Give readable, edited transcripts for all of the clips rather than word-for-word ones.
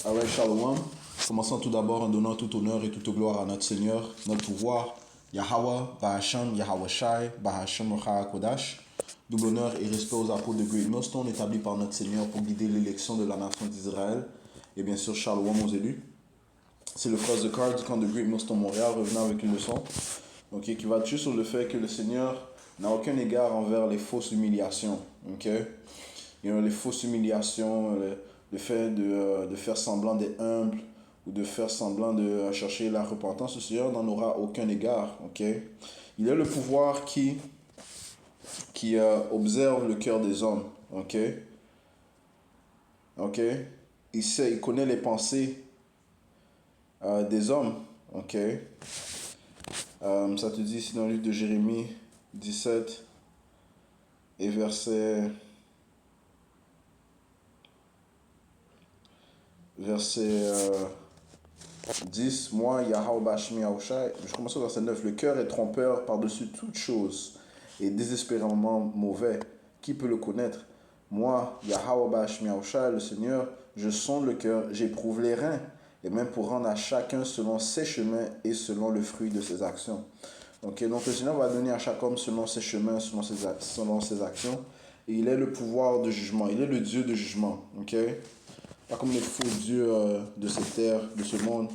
Alright, Shalom. Commençons tout d'abord en donnant tout honneur et toute gloire à notre Seigneur, notre pouvoir, Yahweh, Bahasham, Yahweh Shai, Bahasham Kodash. Double honneur et respect aux apôtres de Great Millstone établis par notre Seigneur pour guider l'élection de la nation d'Israël. Et bien sûr, Shalom aux élus. C'est le frère The Card du camp de Great Millstone Montréal revenant avec une leçon qui va juste sur le fait que le Seigneur n'a aucun égard envers les fausses humiliations. Les fausses humiliations, le fait de faire semblant d'être humble ou de faire semblant de chercher la repentance, le Seigneur n'en aura aucun égard. Il est le pouvoir qui observe le cœur des hommes. Il sait, il connaît les pensées des hommes. Ça te dit ici dans le livre de Jérémie 17 et verset 10, moi, Yahweh Bashmi Aoushai, je commence au verset 9. Le cœur est trompeur par-dessus toute chose et désespérément mauvais. Qui peut le connaître? Moi, Yahweh Bashmi Aoushai, le Seigneur, je sonde le cœur, j'éprouve les reins, et même pour rendre à chacun selon ses chemins et selon le fruit de ses actions. Donc le Seigneur va donner à chaque homme selon ses chemins, selon ses actions. Et il est le pouvoir de jugement, il est le Dieu de jugement. Pas comme les faux dieux de cette terre, de ce monde,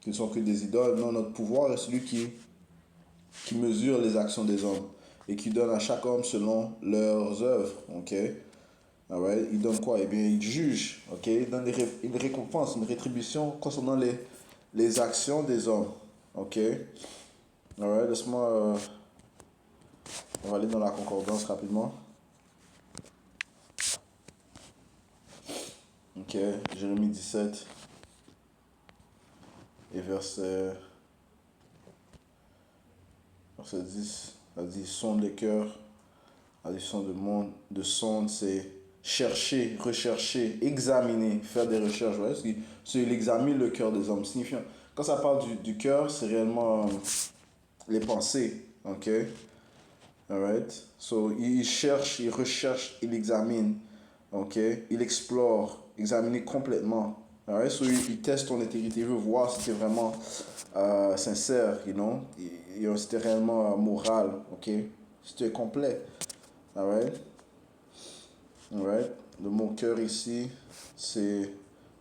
qui ne sont que des idoles. Non, notre pouvoir est celui qui mesure les actions des hommes et qui donne à chaque homme selon leurs œuvres. Alright? Il donne quoi? Eh bien, il juge. Il donne une récompense, une rétribution concernant les actions des hommes. Alright, laisse-moi. On va aller dans la concordance rapidement. Jérémie 17 et verset 10, ça dit sonde les cœurs. La définition de sonde, c'est chercher, rechercher, examiner, faire des recherches. Il examine le cœur des hommes. Signifiant, quand ça parle du cœur, c'est réellement les pensées. Alright? Il cherche, il recherche, il examine. Il explore, examine complètement. Alright? Il teste ton intégrité, il veut voir si tu es vraiment sincère, si tu es réellement moral, si tu es complet. Alright? Le mot cœur ici, c'est,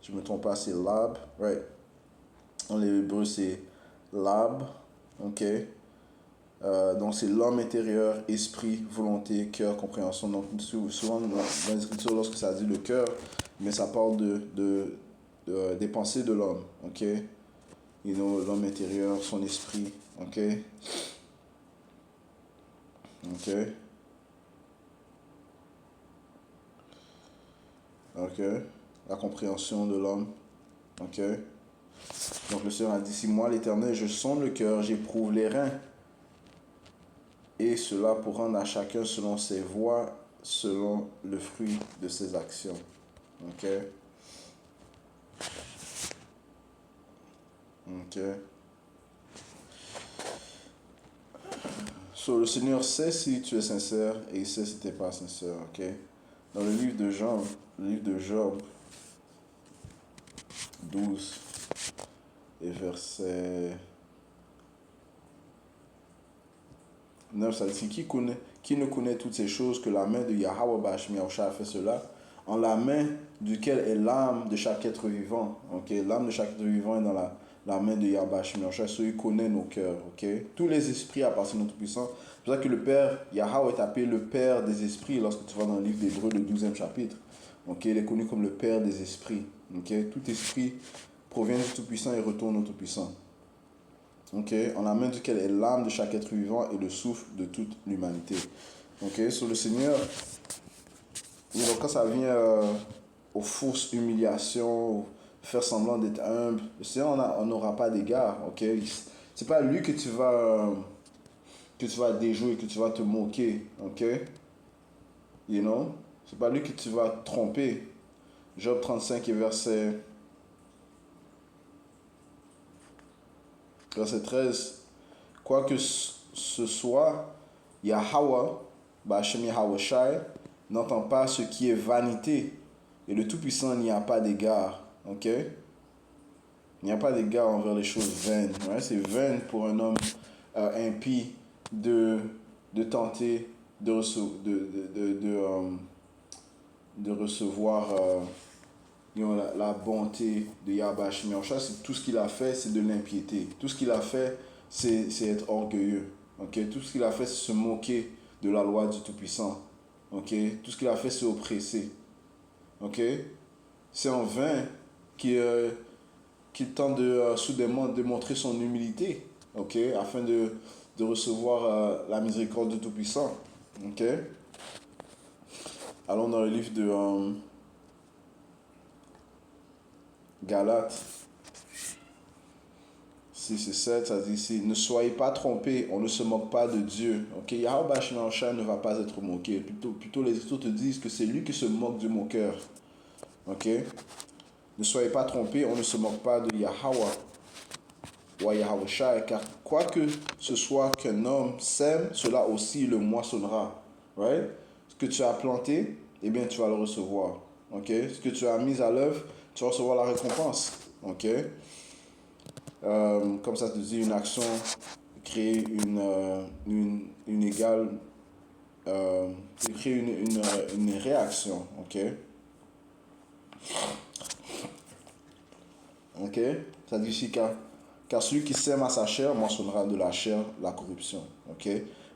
je ne me trompe pas, c'est lab. Right? En hébreu, c'est lab. Donc, c'est l'homme intérieur, esprit, volonté, cœur, compréhension. Donc, souvent, dans l'écriture, lorsque ça dit le cœur, mais ça parle des pensées de l'homme. L'homme intérieur, son esprit. La compréhension de l'homme. Donc le Seigneur a dit, si moi l'Éternel, je sonde le cœur, j'éprouve les reins. Et cela pour rendre à chacun selon ses voies, selon le fruit de ses actions. Le Seigneur sait si tu es sincère et il sait si tu n'es pas sincère. Dans le livre de Job 12 et verset 9, ça dit, qui ne connaît toutes ces choses que la main de Yahweh Bashmi a fait cela, en la main duquel est l'âme de chaque être vivant. L'âme de chaque être vivant est dans la main de Yahweh Bashmi. Celui connaît nos cœurs. Tous les esprits appartiennent au Tout-Puissant. C'est pour ça que le Père, Yahweh est appelé le Père des esprits lorsque tu vas dans le livre d'Hébreu, le 12e chapitre. Il est connu comme le Père des esprits. Tout esprit provient du Tout-Puissant et retourne au Tout-Puissant. En la main duquel est l'âme de chaque être vivant et le souffle de toute l'humanité. Sur le Seigneur, donc quand ça vient aux fausses humiliations, faire semblant d'être humble, le Seigneur n'aura pas d'égard. C'est pas lui que tu vas déjouer, que tu vas te moquer. C'est pas lui que tu vas tromper. Job 35 et verset 13. Quoique ce soit Yahweh, Ba'Shem Yahweh Shai, n'entend pas ce qui est vanité, Et le Tout-Puissant n'y a pas d'égard. Ok? Il n'y a pas d'égard envers les choses vaines. Ouais? C'est vain pour un homme impie de, de tenter de recevoir la bonté de Yahweh Hashem Yahushua. Tout ce qu'il a fait, c'est de l'impiété. Tout ce qu'il a fait, c'est être orgueilleux. Okay? Tout ce qu'il a fait, c'est se moquer de la loi du Tout-Puissant. Okay? Tout ce qu'il a fait, c'est oppresser. Okay? C'est en vain qu'il tente soudainement de montrer son humilité, afin de recevoir la miséricorde du Tout-Puissant. Allons dans le livre de Galates 6 et 7, ça dit ici, ne soyez pas trompés, on ne se moque pas de Dieu. Yahweh ne va pas être moqué. Plutôt les Écritures te disent que c'est lui qui se moque du moqueur. Ne soyez pas trompés, on ne se moque pas de Yahweh. Car quoi que ce soit qu'un homme sème, cela aussi il le moissonnera. Right? Ce que tu as planté, eh bien tu vas le recevoir. Ce que tu as mis à l'œuvre, tu vas recevoir la récompense. Comme ça te dit, une action crée une égale, crée une réaction. Ça dit ici car celui qui sème à sa chair moissonnera de la chair la corruption.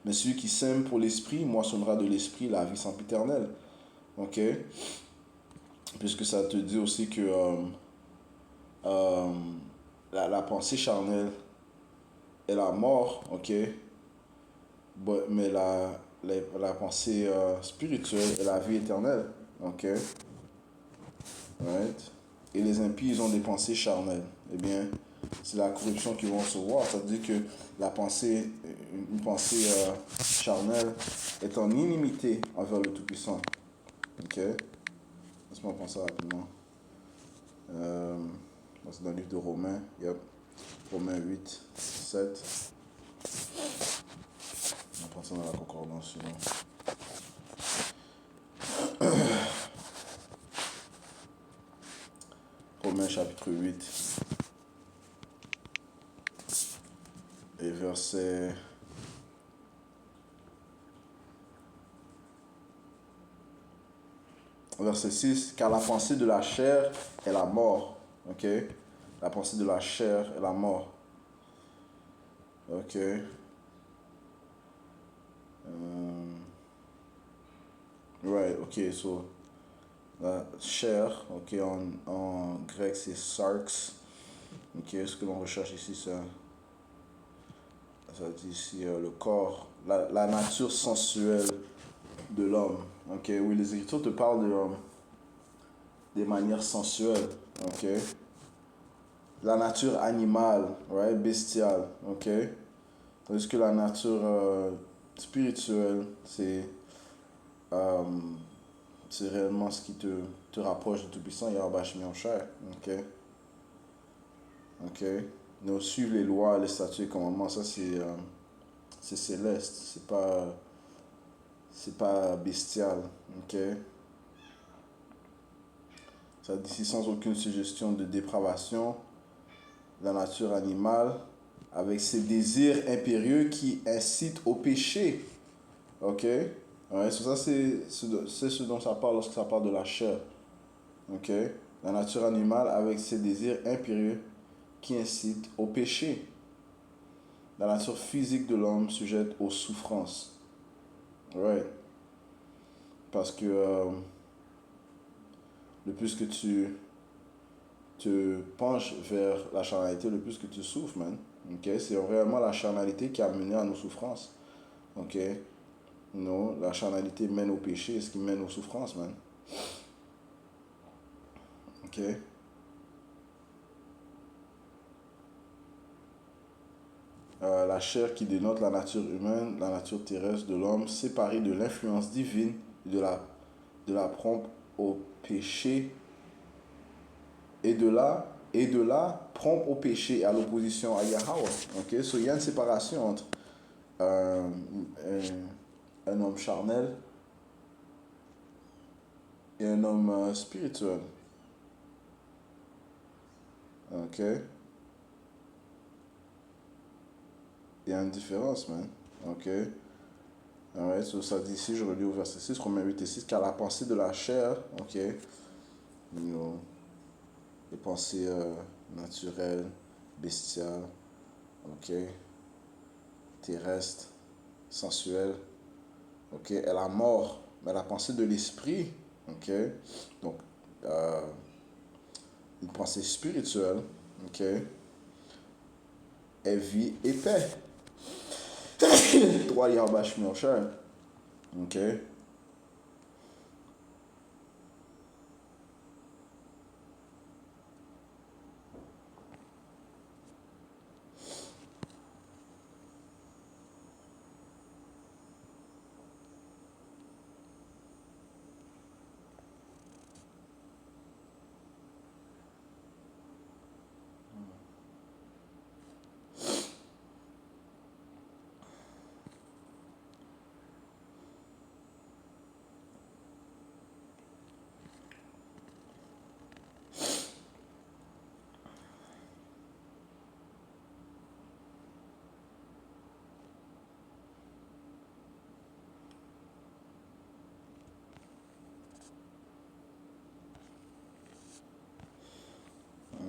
Mais celui qui sème pour l'esprit moissonnera de l'esprit la vie sempiternelle. Puisque ça te dit aussi que la pensée charnelle est la mort, mais la pensée spirituelle est la vie éternelle. Right? Et les impies, ils ont des pensées charnelles. Eh bien, c'est la corruption qu'ils vont recevoir. Ça veut dire que une pensée charnelle est en inimité envers le Tout-Puissant. Laisse-moi penser rapidement. C'est dans le livre de Romains. Romains 8, 7. On va penser dans la concordance sinon. Romains chapitre 8 et verset 6, car la pensée de la chair est la mort. La pensée de la chair est la mort. So la chair, en grec c'est sarx. Ce que l'on recherche ici, ça dit ici le corps, la nature sensuelle de l'homme. Oui, les Écritures te parlent des manières sensuelles. La nature animale, bestiale. Tandis que la nature spirituelle, c'est réellement ce qui te rapproche du Tout-Puissant, Yahweh Hashem Yahushua. Nous suivre les lois, les statuts et commandements, ça c'est céleste, c'est pas bestial. Ça dit ici sans aucune suggestion de dépravation, la nature animale, avec ses désirs impérieux qui incitent au péché. Ça c'est ce dont ça parle lorsque ça parle de la chair. La nature animale avec ses désirs impérieux qui incitent au péché. La nature physique de l'homme sujette aux souffrances. Parce que le plus que tu te penches vers la charnalité, le plus que tu souffres, man. C'est vraiment la charnalité qui a mené à nos souffrances. Non, la charnalité mène au péché, ce qui mène aux souffrances, man. La chair qui dénote la nature humaine, la nature terrestre de l'homme, séparée de l'influence divine et de la prompt au péché, et de là prompt au péché et à l'opposition à Yahweh. So, il y a une séparation entre un homme charnel et un homme spirituel. Ok? Il y a une différence, man. Ok? Alright, so ça dit ici, je relis au verset 6, Romains 8 et 6, car la pensée de la chair, ok, you know, les pensées naturelles, bestiales, ok, terrestres, sensuelles, ok, est la mort, mais la pensée de l'esprit, ok, donc euh, une pensée spirituelle, ok, est vie et paix. Trois Yahabash Mirchai, ok.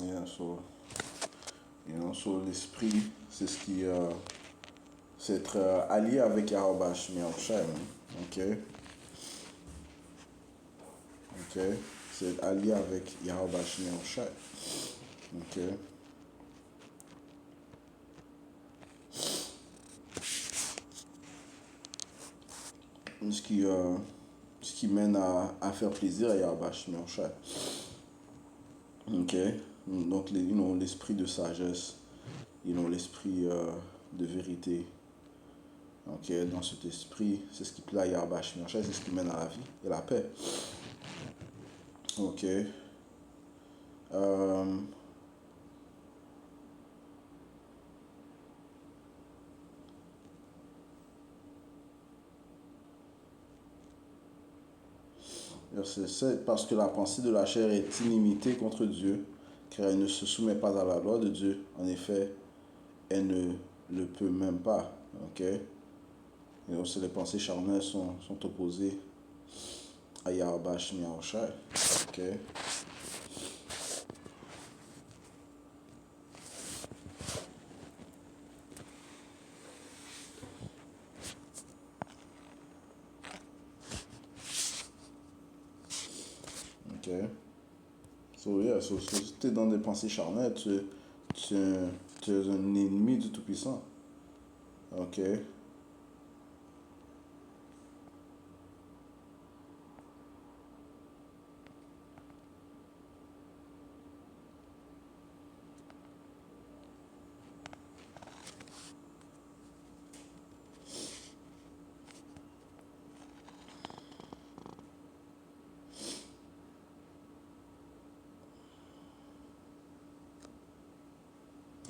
Yeah, so, you know, so l'esprit, c'est ce qui, c'est être allié avec Yahabash Mirchai, ok. Ok, c'est allié avec Yahweh Shai. Ok, ce qui, euh, ce qui mène à faire plaisir à Yahweh Shai. Ok, donc you know, l'esprit de sagesse, you know, l'esprit de vérité. Ok, dans cet esprit, c'est ce qui plaît à Yahweh Shai, c'est ce qui mène à la vie et la paix. Ok. Euh, Verset 7, parce que la pensée de la chair est inimité contre Dieu, car elle ne se soumet pas à la loi de Dieu. En effet, elle ne le peut même pas. Ok? Et aussi, les pensées charnelles sont opposées à Yahweh Shai. Ok? Ok? So, yeah, so si tu es dans des pensées charnelles, tu, tu es un ennemi du Tout-Puissant. Ok?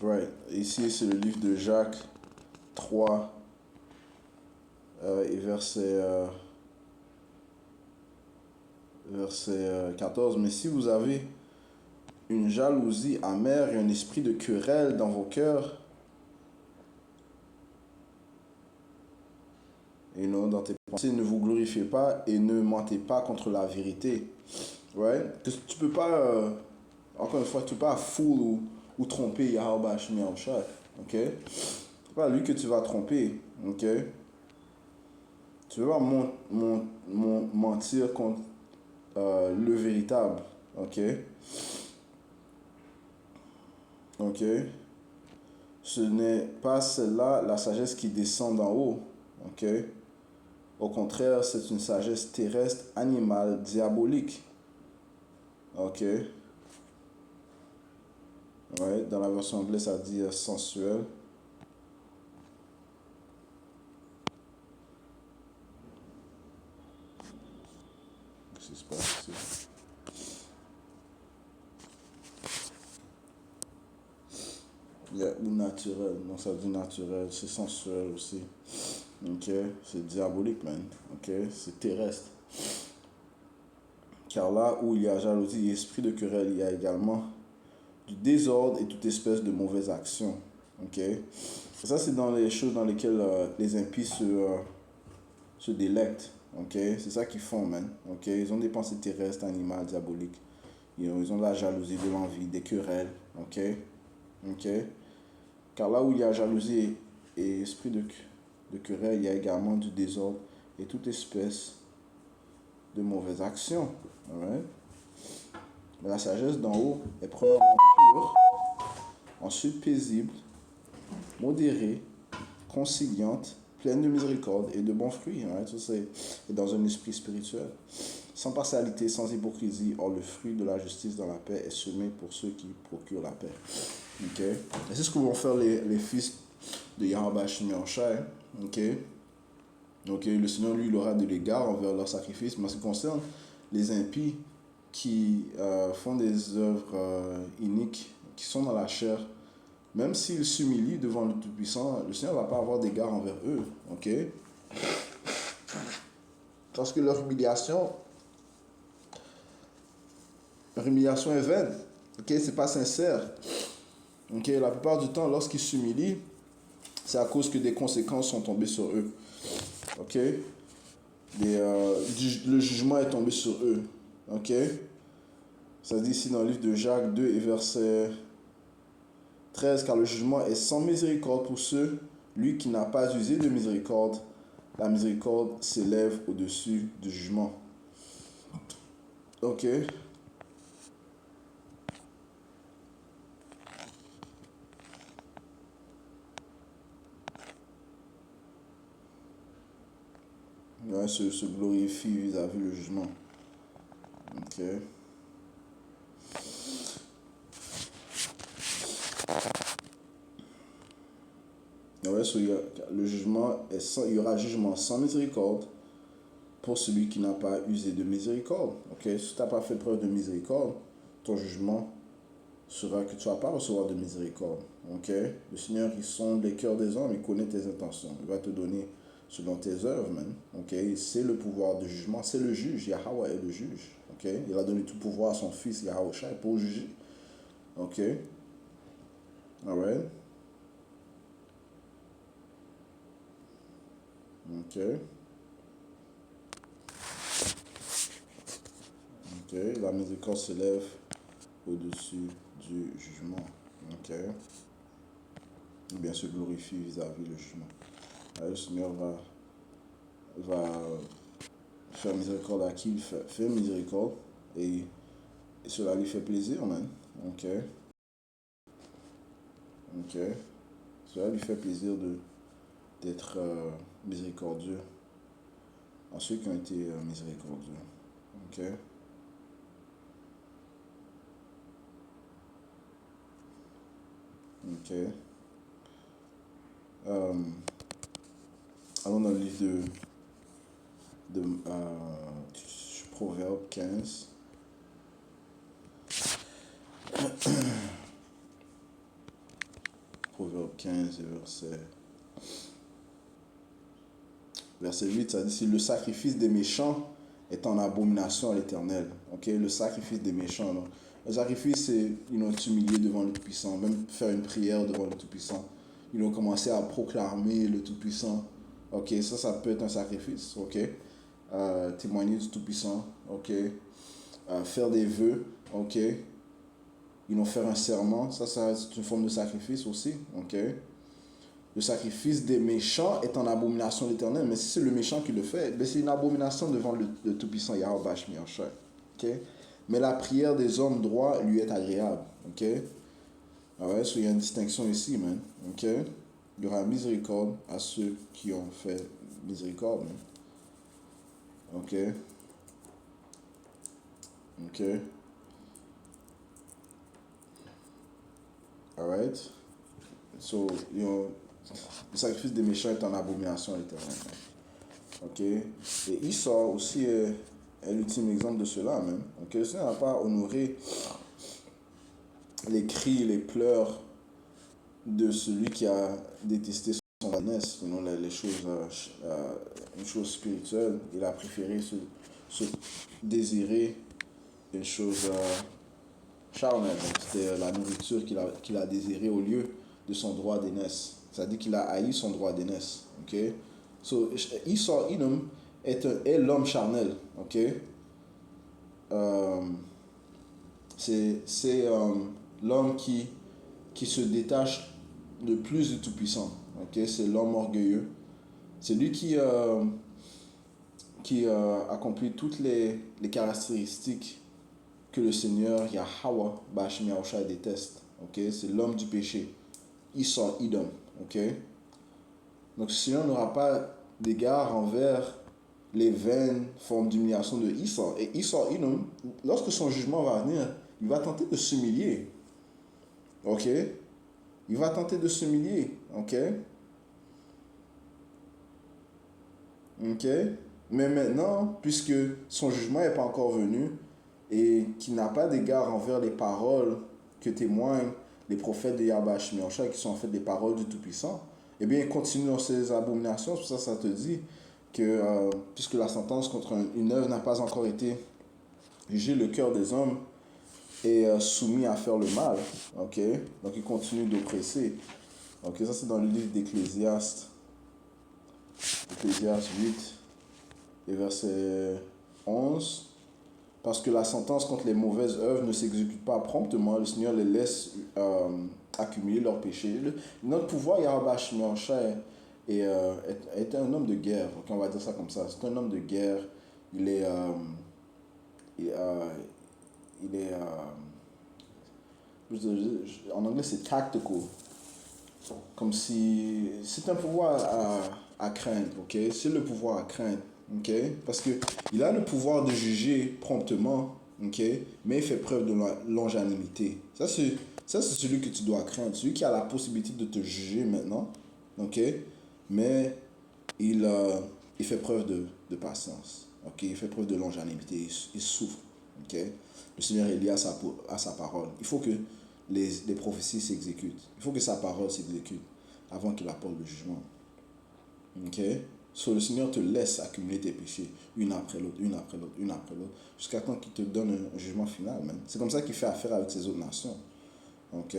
Right. Ici, c'est le livre de Jacques 3 et verset 14. Mais si vous avez une jalousie amère et un esprit de querelle dans vos cœurs, et non dans tes pensées, ne vous glorifiez pas et ne mentez pas contre la vérité. Ouais? Parce que tu peux pas, encore une fois, tu peux pas fool ou tromper Yahweh Shai. Ok? C'est pas lui que tu vas tromper. Ok? Tu vas pas mentir contre le véritable. Ok? Ok? Ce n'est pas celle-là la sagesse qui descend d'en haut. Ok? Au contraire, c'est une sagesse terrestre, animale, diabolique. Ok? Ouais, dans la version anglaise, ça dit sensuel. Qu'est-ce qui se passe ici? Yeah, ou naturel. Non, ça dit naturel. C'est sensuel aussi. Ok? C'est diabolique, man. Ok? C'est terrestre. Car là où il y a jalousie et esprit de querelle, il y a également du désordre et toute espèce de mauvaise action. Ok? Et ça, c'est dans les choses dans lesquelles les impies se délectent. Ok? C'est ça qu'ils font, man. Ok? Ils ont des pensées terrestres, animales, diaboliques. Ils ont de la jalousie, de l'envie, des querelles. Ok? Ok? Car là où il y a jalousie et esprit de querelle, il y a également du désordre et toute espèce de mauvaise action. Alright? Mais la sagesse d'en haut est premièrement pure, ensuite paisible, modérée, conciliante, pleine de miséricorde et de bons fruits. Right? Ça, c'est dans un esprit spirituel. Sans partialité, sans hypocrisie, or le fruit de la justice dans la paix est semé pour ceux qui procurent la paix. Ok? Et c'est ce que vont faire les fils de Yahweh Shemi Shai. Ok? Donc le Seigneur, lui, il aura de l'égard envers leur sacrifice. Mais en ce qui concerne les impies qui font des œuvres iniques, qui sont dans la chair, même s'ils s'humilient devant le Tout-Puissant, le Seigneur ne va pas avoir d'égard envers eux. Ok? Parce que leur humiliation est vaine. Ok? C'est pas sincère. Ok? La plupart du temps, lorsqu'ils s'humilient, c'est à cause que des conséquences sont tombées sur eux. Ok? Le jugement est tombé sur eux. Ok? Ça dit ici dans le livre de Jacques 2 et verset 13, car le jugement est sans miséricorde pour ceux, lui qui n'a pas usé de miséricorde. La miséricorde s'élève au-dessus du jugement. Ok? Ouais, se glorifie vis-à-vis le jugement. Ok? Ouais, le jugement est sans, il y aura jugement sans miséricorde pour celui qui n'a pas usé de miséricorde. Ok? Si tu n'as pas fait preuve de miséricorde, ton jugement sera que tu ne vas pas recevoir de miséricorde. Ok? Le Seigneur, il sonde les cœurs des hommes, il connaît tes intentions. Il va te donner selon tes œuvres, man. Ok? C'est le pouvoir de jugement, c'est le juge. Yahweh est le juge. Ok? Il a donné tout pouvoir à son fils Yahweh Shai pour juger. Ok? Alright? Ok? Ok? La miséricorde s'élève au-dessus du jugement. Ok? Ou bien se glorifie vis-à-vis le jugement. Le Seigneur va faire miséricorde à qui il fait miséricorde et cela lui fait plaisir, man. Ok? Ok? Cela lui fait plaisir d'être miséricordieux à ceux qui ont été miséricordieux. Ok? Ok? Allons dans le livre de Proverbe 15. Proverbe 15 et verset 8, ça dit, si le sacrifice des méchants est en abomination à l'Éternel. Ok? Le sacrifice des méchants. Non? Le sacrifice, c'est s'humilier devant le Tout-Puissant, même faire une prière devant le Tout-Puissant. Ils ont commencé à proclamer le Tout-Puissant. Ok, ça peut être un sacrifice. Ok? Témoigner du Tout-Puissant. Ok? Faire des vœux. Ok? Ils vont faire un serment. Ça c'est une forme de sacrifice aussi. Ok? Le sacrifice des méchants est en abomination à l'Éternel. Mais si c'est le méchant qui le fait, ben c'est une abomination devant le Tout-Puissant Yahweh Shemi Shai. Okay? Mais la prière des hommes droits lui est agréable. Ok? Ah ouais, il y a une distinction ici, man. Ok? Il y aura miséricorde à ceux qui ont fait miséricorde, man. Ok? Ok? Alright? So, le sacrifice des méchants est en abomination à l'Éternel. Ok? Et Esau aussi est l'ultime exemple de cela, même. Ok? Le Seigneur n'a pas honoré les cris, les pleurs de celui qui a détesté son jeunesse, les choses, une chose spirituelle. Il a préféré se désirer une chose charnelle. Donc, c'était la nourriture qu'il a désirée au lieu de son droit d'aînesse. C'est-à-dire qu'il a haï son droit d'aînesse. Ok? So, Esau, Edom, est l'homme charnel. Ok? Euh, c'est l'homme qui se détache le plus du Tout-Puissant. Ok? C'est l'homme orgueilleux. C'est lui qui accomplit toutes les caractéristiques que le Seigneur Yahweh Bashim Yahushua déteste. Ok? C'est l'homme du péché. Esau, Edom. Ok? Donc, le Seigneur n'aura pas d'égard envers les vaines formes d'humiliation de Esau. Et Esau, Edom, lorsque son jugement va venir, il va tenter de s'humilier. Ok? Il va tenter de s'humilier. Ok? Ok? Mais maintenant, puisque son jugement n'est pas encore venu et qu'il n'a pas d'égard envers les paroles que témoignent les prophètes de Yahweh Shemiyosha, qui sont en fait des paroles du Tout-Puissant, eh bien, il continue dans ses abominations. C'est pour ça que ça te dit que, puisque la sentence contre une œuvre n'a pas encore été jugée, le cœur des hommes est soumis à faire le mal. Ok? Donc, il continue d'oppresser. Ok? Ça, c'est dans le livre d'Ecclésiaste. Ecclésiaste 8 et verset 11. Parce que la sentence contre les mauvaises œuvres ne s'exécute pas promptement, le Seigneur les laisse accumuler leurs péchés. Notre pouvoir, Yahweh Shemiyosha, est un homme de guerre. Okay, on va dire ça comme ça. C'est un homme de guerre. Il est. Il, il est en anglais, c'est tactical. Comme si. C'est un pouvoir à craindre. Ok? C'est le pouvoir à craindre. Ok? Parce qu'il a le pouvoir de juger promptement. Ok? Mais il fait preuve de longanimité. Ça, c'est celui que tu dois craindre. Celui qui a la possibilité de te juger maintenant. Ok? Mais il fait preuve de patience. Ok? Il fait preuve de longanimité. Il souffre. Ok? Le Seigneur est lié à sa parole. Il faut que les prophéties s'exécutent. Il faut que sa parole s'exécute avant qu'il apporte le jugement. Ok? So, le Seigneur te laisse accumuler tes péchés, une après l'autre, une après l'autre, une après l'autre, jusqu'à temps qu'il te donne un jugement final, man. C'est comme ça qu'il fait affaire avec ses autres nations. Ok?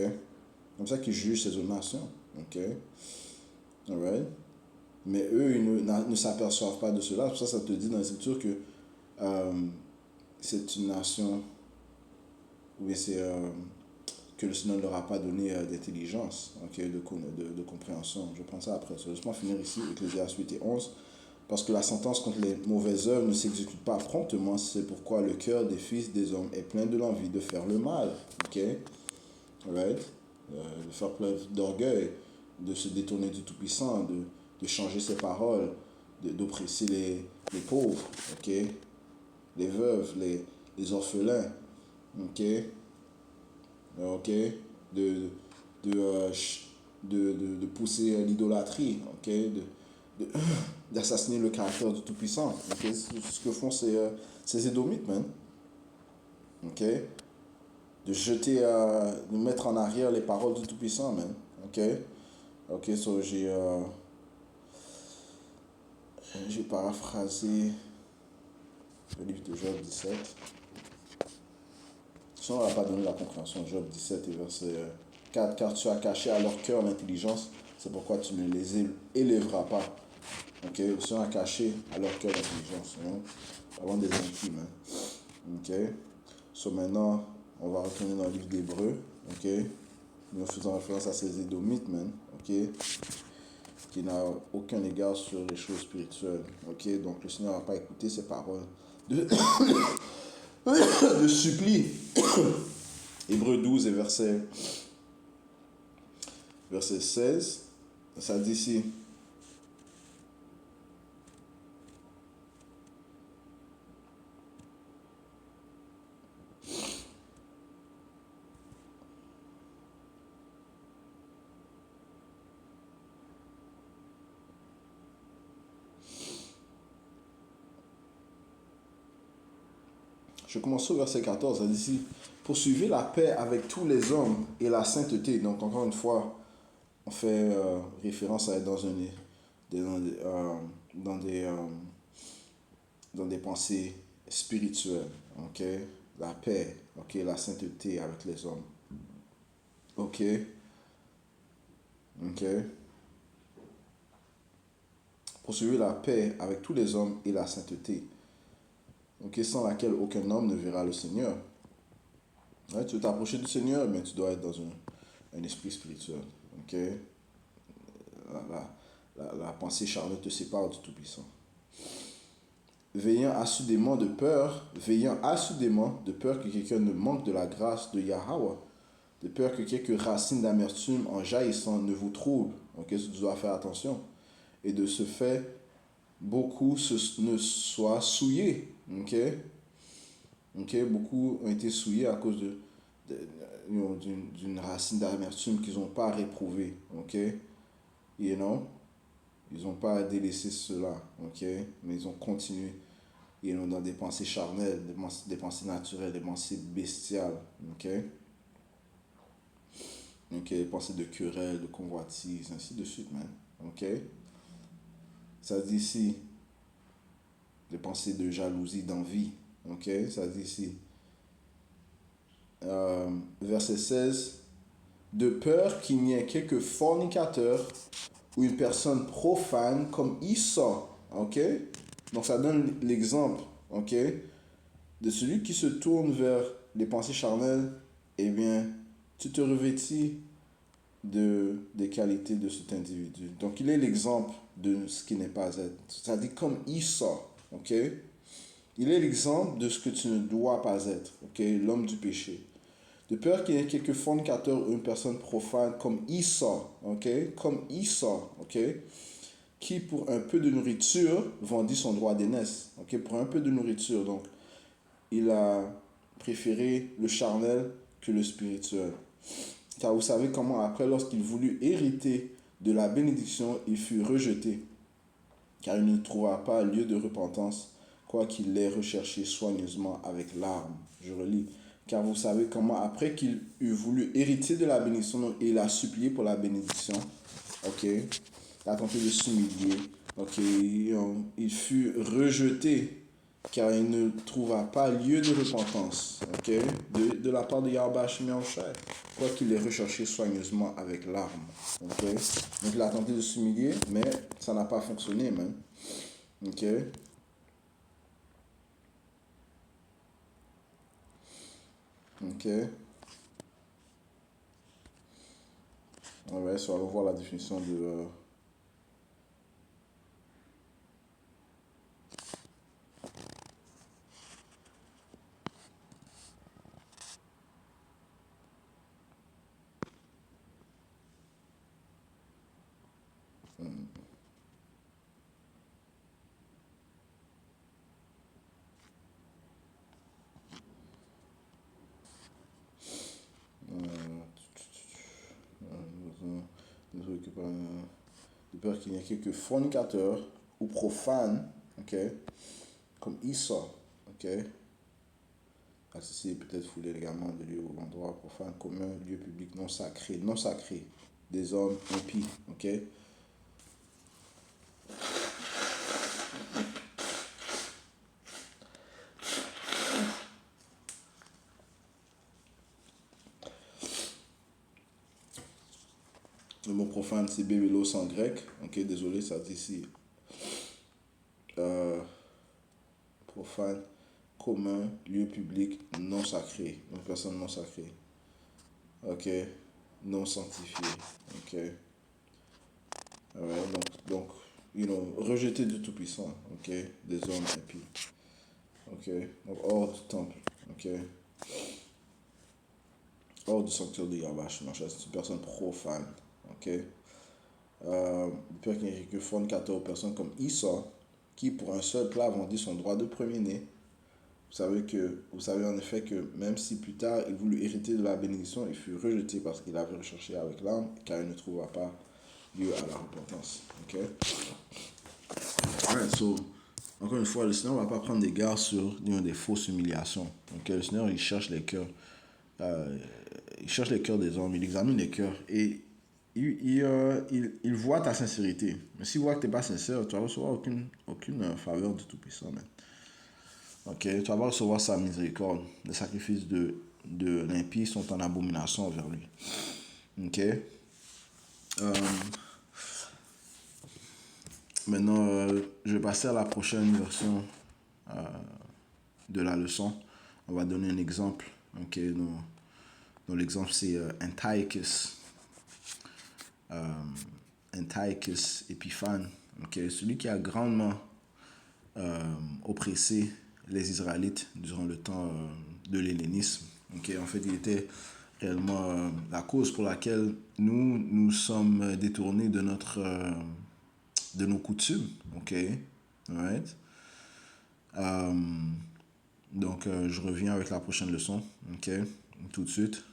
Comme ça qu'il juge ses autres nations. Ok? Alright? Mais eux, ils ne s'aperçoivent pas de cela. Pour ça, ça te dit dans la Écriture que c'est une nation, ou bien c'est que le Seigneur ne leur a pas donné d'intelligence, okay, de compréhension. Je prends ça après. Laisse-moi finir ici, Ecclésiaste 8 et 11. Parce que la sentence contre les mauvaises œuvres ne s'exécute pas promptement, c'est pourquoi le cœur des fils des hommes est plein de l'envie de faire le mal. Ok? Right? De faire preuve d'orgueil, de se détourner du Tout-Puissant, de changer ses paroles, d'oppresser les pauvres, ok? Les veuves, les orphelins, ok? Ok? De, de, euh, de pousser l'idolâtrie, ok? De, d'assassiner le caractère du Tout-Puissant. Okay? Ce que font ces Édomites, man. Ok? De jeter, de mettre en arrière les paroles du Tout-Puissant, man. Ok? Ok, so j'ai paraphrasé le livre de Job 17. Sinon, on n'a pas donné la compréhension. Job 17 et verset 4. Car tu as caché à leur cœur l'intelligence, c'est pourquoi tu ne les élèveras pas. Ok? Le Seigneur a caché à leur cœur l'intelligence. Avant des intimes. Hein? Ok? So maintenant, on va retourner dans le livre d'Hébreu. Ok? Nous faisons référence à ces Édomites, man. Ok? Qui n'a aucun égard sur les choses spirituelles. Ok? Donc le Seigneur n'a pas écouté ses paroles de, de supplie. Hébreu 12 et verset 16. Ça dit ici. Je commence au verset 14. Ça dit ici. Poursuivez la paix avec tous les hommes et la sainteté. Donc encore une fois, on fait référence à être dans des pensées spirituelles. Ok? la paix, ok, la sainteté avec les hommes. Ok, ok. Poursuivre la paix avec tous les hommes et la sainteté, ok, sans laquelle aucun homme ne verra le Seigneur. Ouais, tu veux t'approcher du Seigneur, mais tu dois être dans un esprit spirituel. Ok? La pensée charnelle te sépare du Tout-Puissant. Veillant assidément de peur que quelqu'un ne manque de la grâce de Yahweh, de peur que quelques racines d'amertume en jaillissant ne vous troublent. Ok, tu dois faire attention. Et de ce fait, beaucoup ne soient souillés. Ok? Ok, beaucoup ont été souillés à cause d'une racine d'amertume qu'ils n'ont pas réprouvée. Ok? You know? Ils n'ont pas délaissé cela. Ok? Mais ils ont continué. Dans des pensées charnelles, des pensées naturelles, des pensées bestiales. Ok? Ok, des pensées de querelle, de convoitise, ainsi de suite, man. Ok? Ça dit ici, des pensées de jalousie, d'envie. Ok? Ça dit ici, verset 16, de peur qu'il n'y ait quelques fornicateurs ou une personne profane comme Esau. Ok? Donc ça donne l'exemple, ok, de celui qui se tourne vers les pensées charnelles. Eh bien, tu te revêtis des qualités de cet individu. Donc il est l'exemple de ce qui n'est pas être. Ça dit comme Esau. Ok? Il est l'exemple de ce que tu ne dois pas être. Ok? L'homme du péché. De peur qu'il y ait quelques fornicateurs ou une personne profane comme Esau, ok, comme Esau, ok, qui pour un peu de nourriture vendit son droit d'aînesse, ok, pour un peu de nourriture, donc il a préféré le charnel que le spirituel. Car vous savez comment après, lorsqu'il voulut hériter de la bénédiction, il fut rejeté, car il ne trouva pas lieu de repentance, quoiqu'il l'ait recherché soigneusement avec larmes. Je relis. Car vous savez comment, après qu'il eut voulu hériter de la bénédiction, il a supplié pour la bénédiction. Ok. Il a tenté de s'humilier. Ok. Il fut rejeté, car il ne trouva pas lieu de repentance. Ok. De la part de Yahweh Shemyahushai. Quoiqu'il ait recherché soigneusement avec larmes. Ok. Donc il a tenté de s'humilier, mais ça n'a pas fonctionné, man. Ok. Ok. Ouais, so allons voir la définition de... de peur qu'il n'y ait quelques fornicateurs ou profanes, ok, comme Esau, ok, accessible peut-être foulé également de lieux ou endroits profanes, communs, lieux publics non sacrés, des hommes impies, ok. Le mot profane, c'est bébelos en grec, ok, désolé, ça dit ici, euh, profane, commun, lieu public, non sacré, une personne non sacrée, ok, non sanctifiée, ok. Alright, rejeté du Tout-Puissant, ok, des hommes impies, ok, donc hors du temple, ok, hors du sanctuaire de Yahweh, c'est une personne profane, ok. Pire qu'il n'y ait que fornicateur aux personnes comme Esau, qui pour un seul plat vendit son droit de premier-né. Vous savez en effet que même si plus tard il voulut hériter de la bénédiction, il fut rejeté parce qu'il avait recherché avec l'âme, car il ne trouva pas lieu à la repentance. Ok? Alright, so, encore une fois, le Seigneur ne va pas prendre des gardes sur des fausses humiliations. Okay? Le Seigneur, il cherche les cœurs. Il cherche les cœurs des hommes, il examine les cœurs et il voit ta sincérité. Mais s'il voit que tu n'es pas sincère, tu vas recevoir aucune faveur du Tout-Puissant. Ok, tu vas recevoir sa miséricorde. Les sacrifices de l'impie sont en abomination envers lui. Ok. Maintenant, je vais passer à la prochaine version de la leçon. On va donner un exemple. Ok, donc l'exemple c'est Antiochus. Antiochus Épiphane. Ok, celui qui a grandement oppressé les Israélites durant le temps de l'hellénisme. Ok, en fait, il était réellement la cause pour laquelle nous sommes détournés de nos coutumes. Ok, alright. Euh, donc, je reviens avec la prochaine leçon. Ok, tout de suite.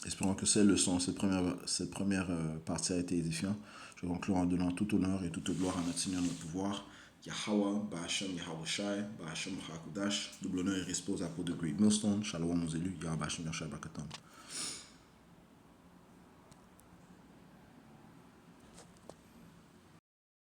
Espérons que cette leçon, cette première partie a été édifiante. Je conclue en donnant tout honneur et toute gloire à notre Seigneur, notre pouvoir. Yahweh, Bahashem Yahawashi, Bahashem Hakudash, double honneur et respect aux apôtres de Great Millstone, Shalom aux élus, Yahweh Bahashem Yahshua Barakatam.